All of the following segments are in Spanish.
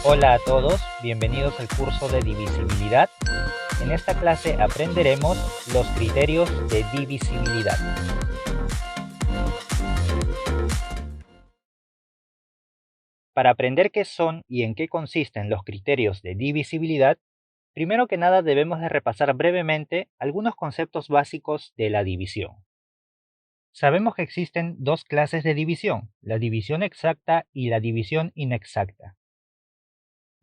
Hola a todos, bienvenidos al curso de divisibilidad. En esta clase aprenderemos los criterios de divisibilidad. Para aprender qué son y en qué consisten los criterios de divisibilidad, primero que nada debemos de repasar brevemente algunos conceptos básicos de la división. Sabemos que existen dos clases de división, la división exacta y la división inexacta.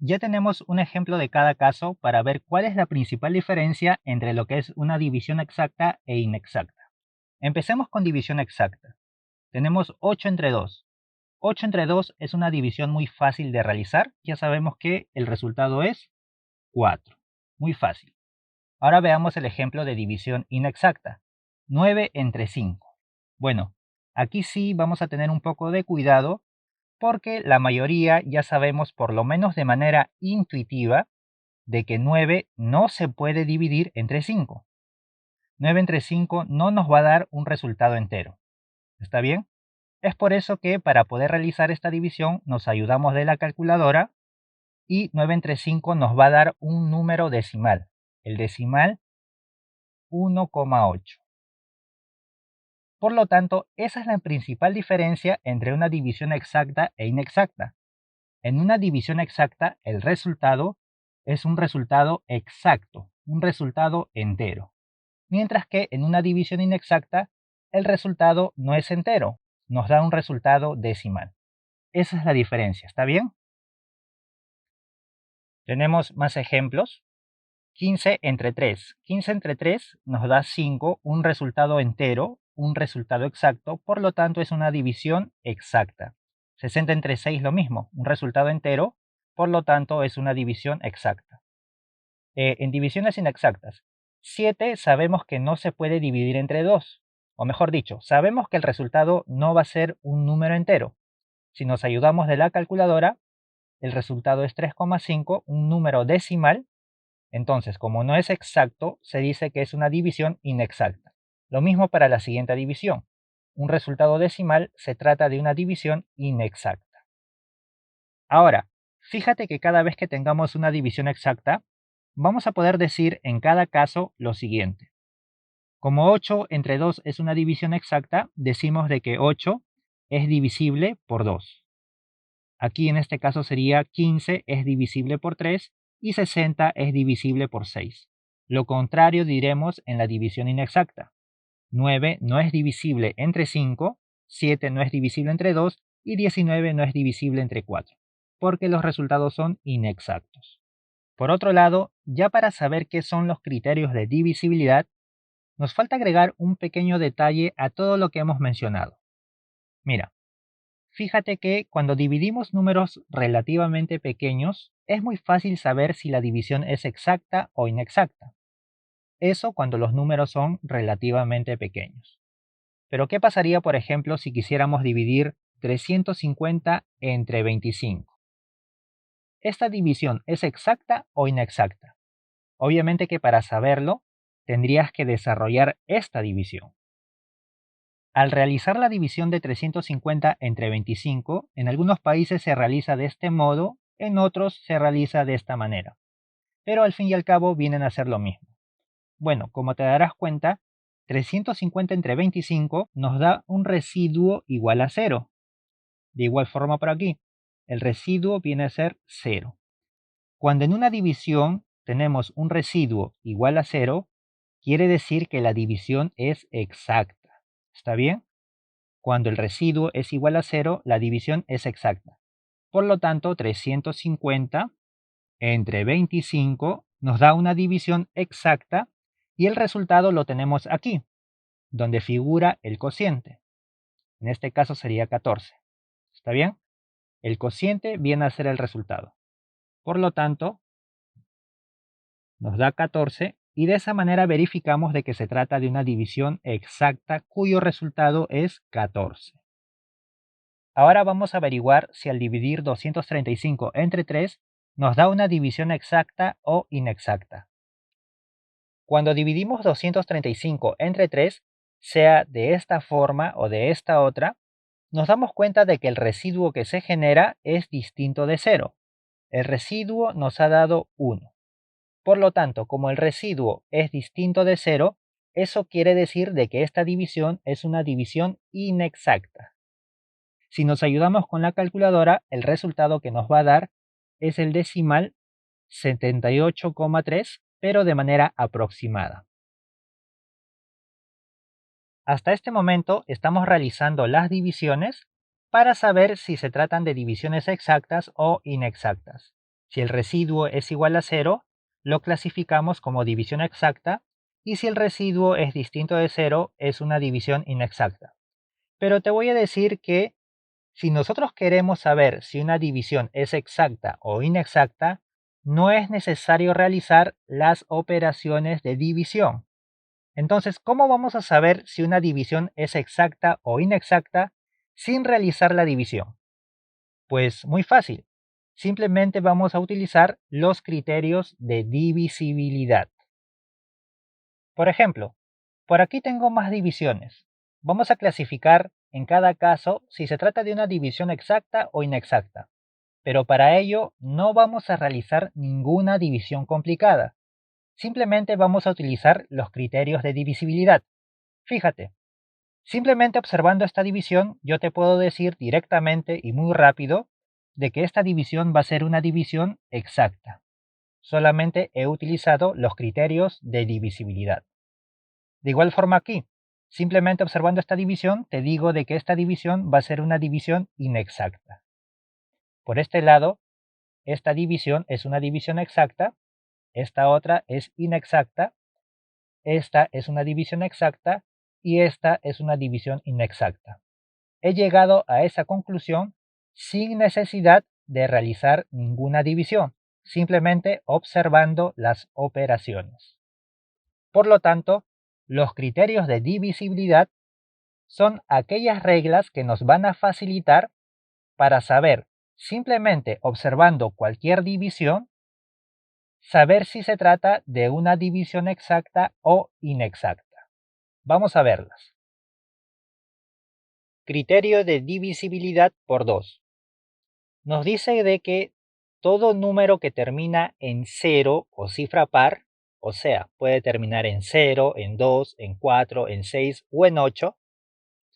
Ya tenemos un ejemplo de cada caso para ver cuál es la principal diferencia entre lo que es una división exacta e inexacta. Empecemos con división exacta. Tenemos 8 entre 2. 8 entre 2 es una división muy fácil de realizar. Ya sabemos que el resultado es 4. Muy fácil. Ahora veamos el ejemplo de división inexacta. 9 entre 5. Bueno, aquí sí vamos a tener un poco de cuidado porque la mayoría ya sabemos, por lo menos de manera intuitiva, de que 9 no se puede dividir entre 5. 9 entre 5 no nos va a dar un resultado entero. ¿Está bien? Es por eso que para poder realizar esta división nos ayudamos de la calculadora y 9 entre 5 nos va a dar un número decimal. El decimal 1,8. Por lo tanto, esa es la principal diferencia entre una división exacta e inexacta. En una división exacta, el resultado es un resultado exacto, un resultado entero. Mientras que en una división inexacta, el resultado no es entero, nos da un resultado decimal. Esa es la diferencia, ¿está bien? Tenemos más ejemplos. 15 entre 3. 15 entre 3 nos da 5, un resultado entero, un resultado exacto, por lo tanto es una división exacta. 60 entre 6 lo mismo, un resultado entero, por lo tanto es una división exacta. En divisiones inexactas, 7 sabemos que no se puede dividir entre 2, o mejor dicho, sabemos que el resultado no va a ser un número entero. Si nos ayudamos de la calculadora, el resultado es 3,5, un número decimal. Entonces, como no es exacto, se dice que es una división inexacta. Lo mismo para la siguiente división. Un resultado decimal se trata de una división inexacta. Ahora, fíjate que cada vez que tengamos una división exacta, vamos a poder decir en cada caso lo siguiente. Como 8 entre 2 es una división exacta, decimos de que 8 es divisible por 2. Aquí en este caso sería 15 es divisible por 3 y 60 es divisible por 6. Lo contrario diremos en la división inexacta. 9 no es divisible entre 5, 7 no es divisible entre 2 y 19 no es divisible entre 4, porque los resultados son inexactos. Por otro lado, ya para saber qué son los criterios de divisibilidad, nos falta agregar un pequeño detalle a todo lo que hemos mencionado. Mira, fíjate que cuando dividimos números relativamente pequeños, es muy fácil saber si la división es exacta o inexacta. Eso cuando los números son relativamente pequeños. Pero ¿qué pasaría, por ejemplo, si quisiéramos dividir 350 entre 25? ¿Esta división es exacta o inexacta? Obviamente que para saberlo, tendrías que desarrollar esta división. Al realizar la división de 350 entre 25, en algunos países se realiza de este modo, en otros se realiza de esta manera. Pero al fin y al cabo vienen a ser lo mismo. Bueno, como te darás cuenta, 350 entre 25 nos da un residuo igual a 0. De igual forma por aquí, el residuo viene a ser 0. Cuando en una división tenemos un residuo igual a 0, quiere decir que la división es exacta. ¿Está bien? Cuando el residuo es igual a 0, la división es exacta. Por lo tanto, 350 entre 25 nos da una división exacta y el resultado lo tenemos aquí, donde figura el cociente. En este caso sería 14. ¿Está bien? El cociente viene a ser el resultado. Por lo tanto, nos da 14 y de esa manera verificamos de que se trata de una división exacta cuyo resultado es 14. Ahora vamos a averiguar si al dividir 235 entre 3 nos da una división exacta o inexacta. Cuando dividimos 235 entre 3, sea de esta forma o de esta otra, nos damos cuenta de que el residuo que se genera es distinto de 0. El residuo nos ha dado 1. Por lo tanto, como el residuo es distinto de 0, eso quiere decir de que esta división es una división inexacta. Si nos ayudamos con la calculadora, el resultado que nos va a dar es el decimal 78,3, pero de manera aproximada. Hasta este momento estamos realizando las divisiones para saber si se tratan de divisiones exactas o inexactas. Si el residuo es igual a 0, lo clasificamos como división exacta, y si el residuo es distinto de 0, es una división inexacta. Pero te voy a decir que si nosotros queremos saber si una división es exacta o inexacta, no es necesario realizar las operaciones de división. Entonces, ¿cómo vamos a saber si una división es exacta o inexacta sin realizar la división? Pues muy fácil. Simplemente vamos a utilizar los criterios de divisibilidad. Por ejemplo, por aquí tengo más divisiones. Vamos a clasificar en cada caso si se trata de una división exacta o inexacta. Pero para ello no vamos a realizar ninguna división complicada. Simplemente vamos a utilizar los criterios de divisibilidad. Fíjate, simplemente observando esta división yo te puedo decir directamente y muy rápido de que esta división va a ser una división exacta. Solamente he utilizado los criterios de divisibilidad. De igual forma aquí, simplemente observando esta división te digo de que esta división va a ser una división inexacta. Por este lado, esta división es una división exacta, esta otra es inexacta, esta es una división exacta y esta es una división inexacta. He llegado a esa conclusión sin necesidad de realizar ninguna división, simplemente observando las operaciones. Por lo tanto, los criterios de divisibilidad son aquellas reglas que nos van a facilitar para saber, simplemente observando cualquier división, saber si se trata de una división exacta o inexacta. Vamos a verlas. Criterio de divisibilidad por 2. Nos dice de que todo número que termina en 0 o cifra par, o sea, puede terminar en 0, en 2, en 4, en 6 o en 8,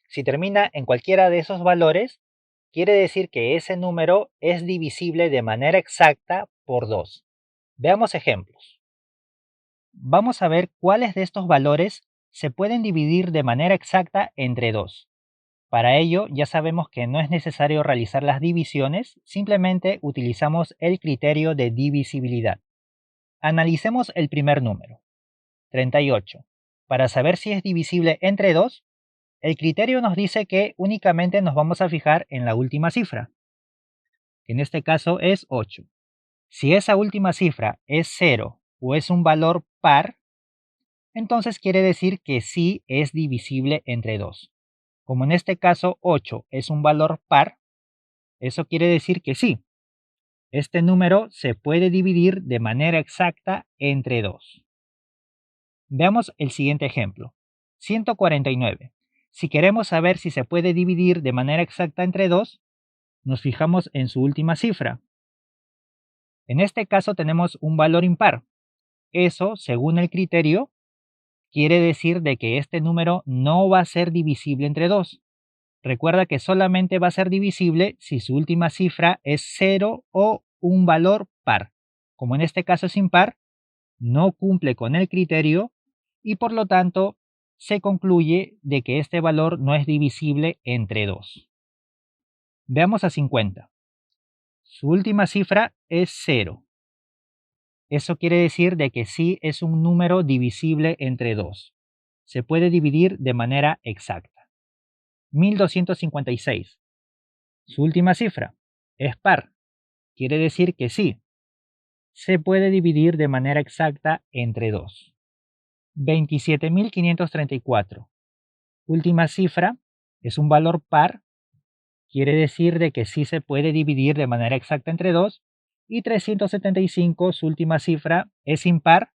si termina en cualquiera de esos valores, quiere decir que ese número es divisible de manera exacta por 2. Veamos ejemplos. Vamos a ver cuáles de estos valores se pueden dividir de manera exacta entre 2. Para ello ya sabemos que no es necesario realizar las divisiones, simplemente utilizamos el criterio de divisibilidad. Analicemos el primer número, 38. Para saber si es divisible entre 2, el criterio nos dice que únicamente nos vamos a fijar en la última cifra, que en este caso es 8. Si esa última cifra es 0 o es un valor par, entonces quiere decir que sí es divisible entre 2. Como en este caso 8 es un valor par, eso quiere decir que sí, este número se puede dividir de manera exacta entre 2. Veamos el siguiente ejemplo. 149. Si queremos saber si se puede dividir de manera exacta entre 2, nos fijamos en su última cifra. En este caso tenemos un valor impar. Eso, según el criterio, quiere decir de que este número no va a ser divisible entre 2. Recuerda que solamente va a ser divisible si su última cifra es 0 o un valor par. Como en este caso es impar, no cumple con el criterio y por lo tanto se concluye de que este valor no es divisible entre 2. Veamos a 50. Su última cifra es 0. Eso quiere decir de que sí es un número divisible entre 2. Se puede dividir de manera exacta. 1256. Su última cifra es par. Quiere decir que sí, se puede dividir de manera exacta entre 2. 27.534. Última cifra es un valor par. Quiere decir de que sí se puede dividir de manera exacta entre 2. Y 375, su última cifra, es impar.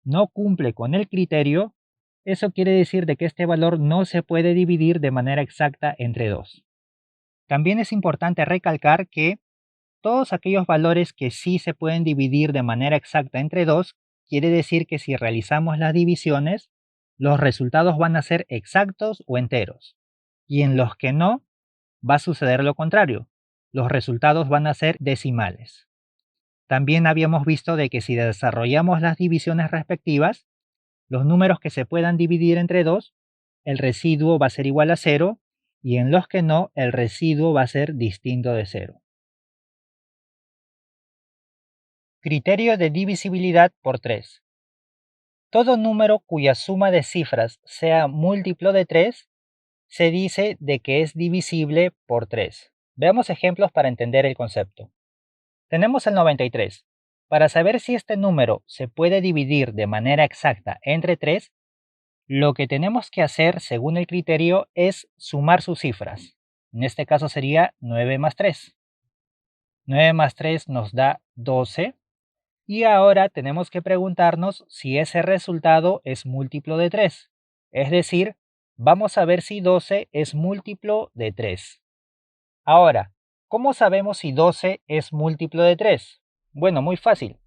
No cumple con el criterio. Eso quiere decir de que este valor no se puede dividir de manera exacta entre 2. También es importante recalcar que todos aquellos valores que sí se pueden dividir de manera exacta entre 2, quiere decir que si realizamos las divisiones, los resultados van a ser exactos o enteros. Y en los que no, va a suceder lo contrario. Los resultados van a ser decimales. También habíamos visto de que si desarrollamos las divisiones respectivas, los números que se puedan dividir entre 2, el residuo va a ser igual a 0, y en los que no, el residuo va a ser distinto de 0. Criterio de divisibilidad por 3. Todo número cuya suma de cifras sea múltiplo de 3 se dice de que es divisible por 3. Veamos ejemplos para entender el concepto. Tenemos el 93. Para saber si este número se puede dividir de manera exacta entre 3, lo que tenemos que hacer según el criterio es sumar sus cifras. En este caso sería 9 más 3. 9 más 3 nos da 12. Y ahora tenemos que preguntarnos si ese resultado es múltiplo de 3. Es decir, vamos a ver si 12 es múltiplo de 3. Ahora, ¿cómo sabemos si 12 es múltiplo de 3? Bueno, muy fácil.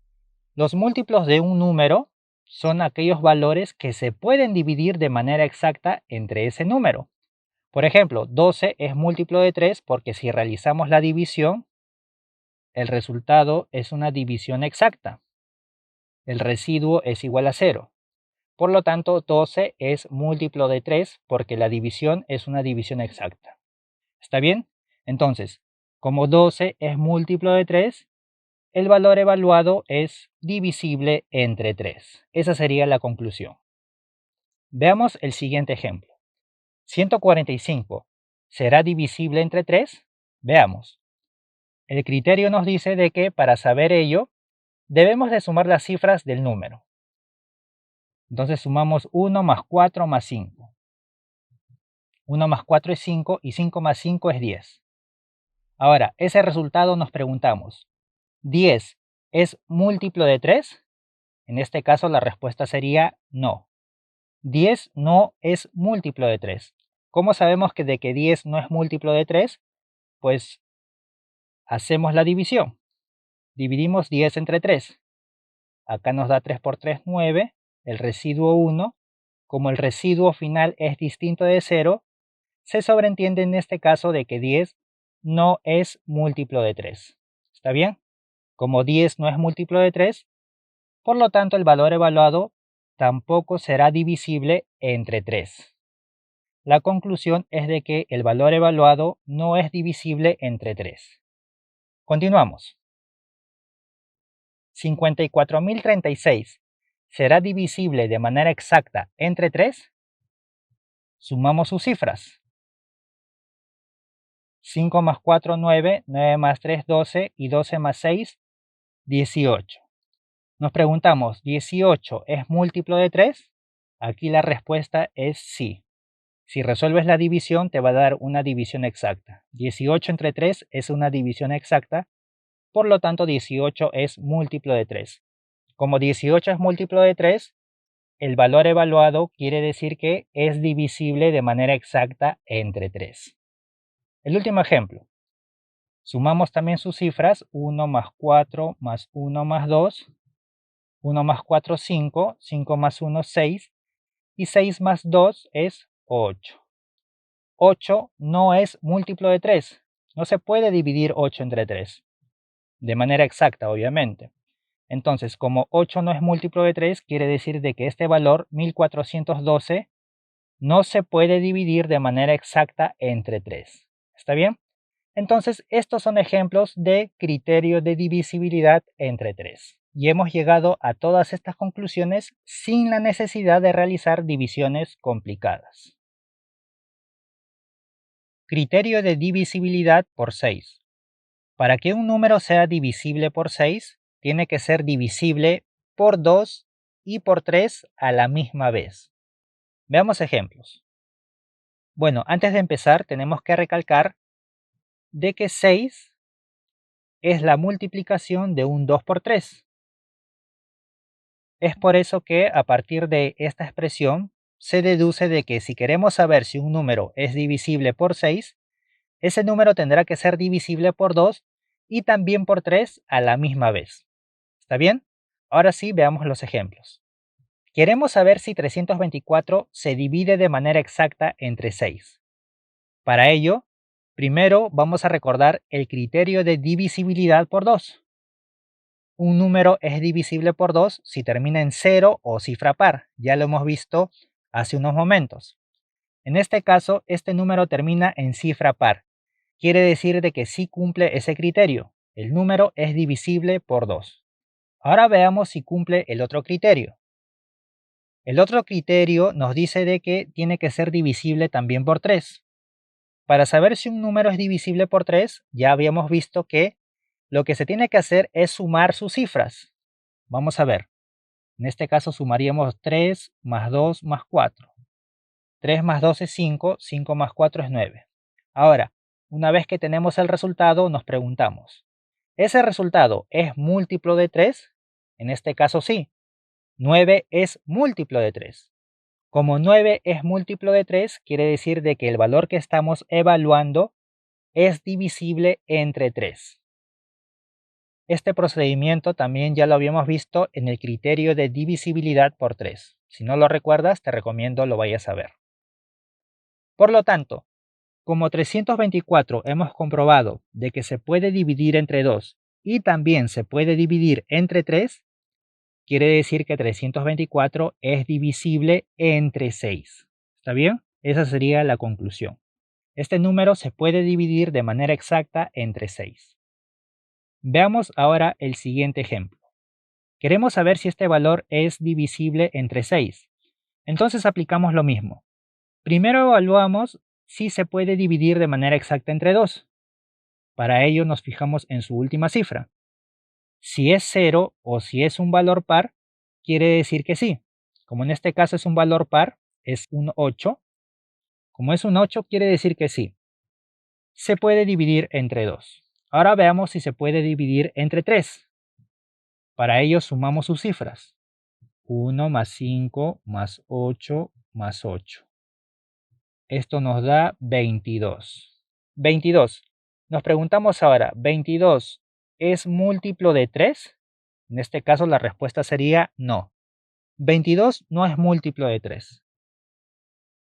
Los múltiplos de un número son aquellos valores que se pueden dividir de manera exacta entre ese número. Por ejemplo, 12 es múltiplo de 3 porque si realizamos la división, el resultado es una división exacta. El residuo es igual a 0. Por lo tanto, 12 es múltiplo de 3 porque la división es una división exacta. ¿Está bien? Entonces, como 12 es múltiplo de 3, el valor evaluado es divisible entre 3. Esa sería la conclusión. Veamos el siguiente ejemplo. 145. ¿Será divisible entre 3? Veamos. El criterio nos dice de que para saber ello, debemos de sumar las cifras del número. Entonces sumamos 1 más 4 más 5. 1 más 4 es 5 y 5 más 5 es 10. Ahora, ese resultado nos preguntamos, ¿10 es múltiplo de 3? En este caso la respuesta sería no. 10 no es múltiplo de 3. ¿Cómo sabemos que 10 no es múltiplo de 3? Pues hacemos la división. Dividimos 10 entre 3. Acá nos da 3 por 3, 9. El residuo 1. Como el residuo final es distinto de 0, se sobreentiende en este caso de que 10 no es múltiplo de 3. ¿Está bien? Como 10 no es múltiplo de 3, por lo tanto el valor evaluado tampoco será divisible entre 3. La conclusión es de que el valor evaluado no es divisible entre 3. Continuamos. 54.036 será divisible de manera exacta entre 3. Sumamos sus cifras. 5 más 4, 9, 9 más 3, 12 y 12 más 6, 18. Nos preguntamos, ¿18 es múltiplo de 3? Aquí la respuesta es sí. Si resuelves la división te va a dar una división exacta. 18 entre 3 es una división exacta, por lo tanto 18 es múltiplo de 3. Como 18 es múltiplo de 3, el valor evaluado quiere decir que es divisible de manera exacta entre 3. El último ejemplo. Sumamos también sus cifras, 1 más 4 más 1 más 2, 1 más 4, 5, 5 más 1, 6, y 6 más 2 es 8. 8 no es múltiplo de 3. No se puede dividir 8 entre 3. De manera exacta, obviamente. Entonces, como 8 no es múltiplo de 3, quiere decir de que este valor, 1412, no se puede dividir de manera exacta entre 3. ¿Está bien? Entonces, estos son ejemplos de criterio de divisibilidad entre 3. Y hemos llegado a todas estas conclusiones sin la necesidad de realizar divisiones complicadas. Criterio de divisibilidad por 6. Para que un número sea divisible por 6, tiene que ser divisible por 2 y por 3 a la misma vez. Veamos ejemplos. Bueno, antes de empezar tenemos que recalcar de que 6 es la multiplicación de un 2 por 3. Es por eso que a partir de esta expresión se deduce de que si queremos saber si un número es divisible por 6, ese número tendrá que ser divisible por 2 y también por 3 a la misma vez. ¿Está bien? Ahora sí, veamos los ejemplos. Queremos saber si 324 se divide de manera exacta entre 6. Para ello, primero vamos a recordar el criterio de divisibilidad por 2. Un número es divisible por 2 si termina en 0 o cifra par. Ya lo hemos visto hace unos momentos. En este caso, este número termina en cifra par. Quiere decir de que sí cumple ese criterio. El número es divisible por 2. Ahora veamos si cumple el otro criterio. El otro criterio nos dice de que tiene que ser divisible también por 3. Para saber si un número es divisible por 3, ya habíamos visto que lo que se tiene que hacer es sumar sus cifras. Vamos a ver. En este caso sumaríamos 3 más 2 más 4. 3 más 2 es 5, 5 más 4 es 9. Ahora, una vez que tenemos el resultado, nos preguntamos, ¿ese resultado es múltiplo de 3? En este caso sí. 9 es múltiplo de 3. Como 9 es múltiplo de 3, quiere decir de que el valor que estamos evaluando es divisible entre 3. Este procedimiento también ya lo habíamos visto en el criterio de divisibilidad por 3. Si no lo recuerdas, te recomiendo lo vayas a ver. Por lo tanto, como 324 hemos comprobado de que se puede dividir entre 2 y también se puede dividir entre 3, quiere decir que 324 es divisible entre 6. ¿Está bien? Esa sería la conclusión. Este número se puede dividir de manera exacta entre 6. Veamos ahora el siguiente ejemplo. Queremos saber si este valor es divisible entre 6. Entonces aplicamos lo mismo. Primero evaluamos si se puede dividir de manera exacta entre 2. Para ello nos fijamos en su última cifra. Si es 0 o si es un valor par, quiere decir que sí. Como en este caso es un valor par, es un 8. Como es un 8, quiere decir que sí. Se puede dividir entre 2. Ahora veamos si se puede dividir entre 3. Para ello sumamos sus cifras. 1 más 5 más 8 más 8. Esto nos da 22. 22. Nos preguntamos ahora, ¿22 es múltiplo de 3? En este caso la respuesta sería no. 22 no es múltiplo de 3.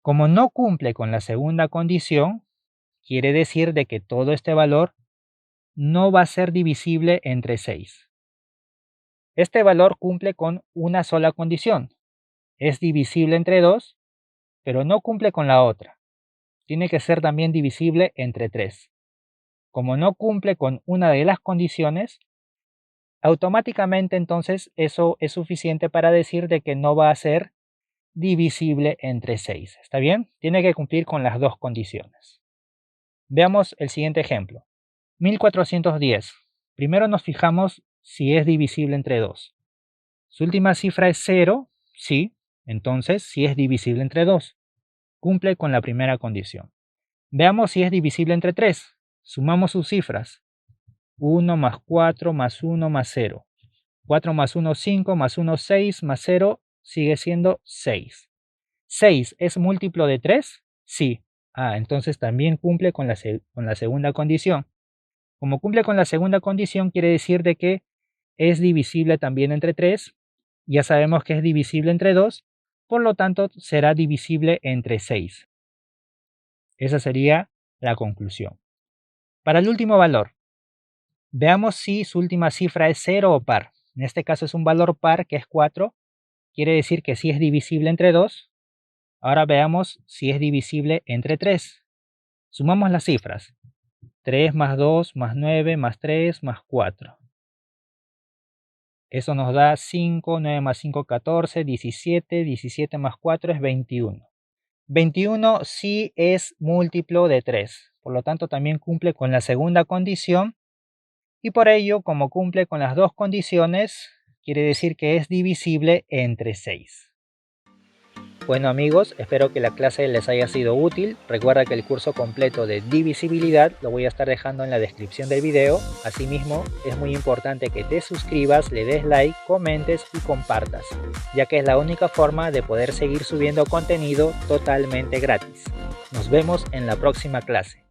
Como no cumple con la segunda condición, quiere decir de que todo este valor no va a ser divisible entre 6. Este valor cumple con una sola condición. Es divisible entre 2, pero no cumple con la otra. Tiene que ser también divisible entre 3. Como no cumple con una de las condiciones, automáticamente entonces eso es suficiente para decir de que no va a ser divisible entre 6. ¿Está bien? Tiene que cumplir con las dos condiciones. Veamos el siguiente ejemplo. 1410. Primero nos fijamos si es divisible entre 2. Su última cifra es 0, sí, entonces sí es divisible entre 2. Cumple con la primera condición. Veamos si es divisible entre 3. Sumamos sus cifras. 1 más 4 más 1 más 0. 4 más 1, 5, más 1, 6, más 0 sigue siendo 6. ¿6 es múltiplo de 3? Sí. Entonces también cumple con la segunda condición. Como cumple con la segunda condición, quiere decir de que es divisible también entre 3. Ya sabemos que es divisible entre 2, por lo tanto será divisible entre 6. Esa sería la conclusión. Para el último valor, veamos si su última cifra es 0 o par. En este caso es un valor par que es 4. Quiere decir que sí es divisible entre 2. Ahora veamos si es divisible entre 3. Sumamos las cifras. 3 más 2 más 9 más 3 más 4. Eso nos da 5, 9 más 5, 14, 17, 17 más 4 es 21. 21 sí es múltiplo de 3, por lo tanto también cumple con la segunda condición y por ello, como cumple con las dos condiciones, quiere decir que es divisible entre 6. Bueno amigos, espero que la clase les haya sido útil. Recuerda que el curso completo de divisibilidad lo voy a estar dejando en la descripción del video. Asimismo, es muy importante que te suscribas, le des like, comentes y compartas, ya que es la única forma de poder seguir subiendo contenido totalmente gratis. Nos vemos en la próxima clase.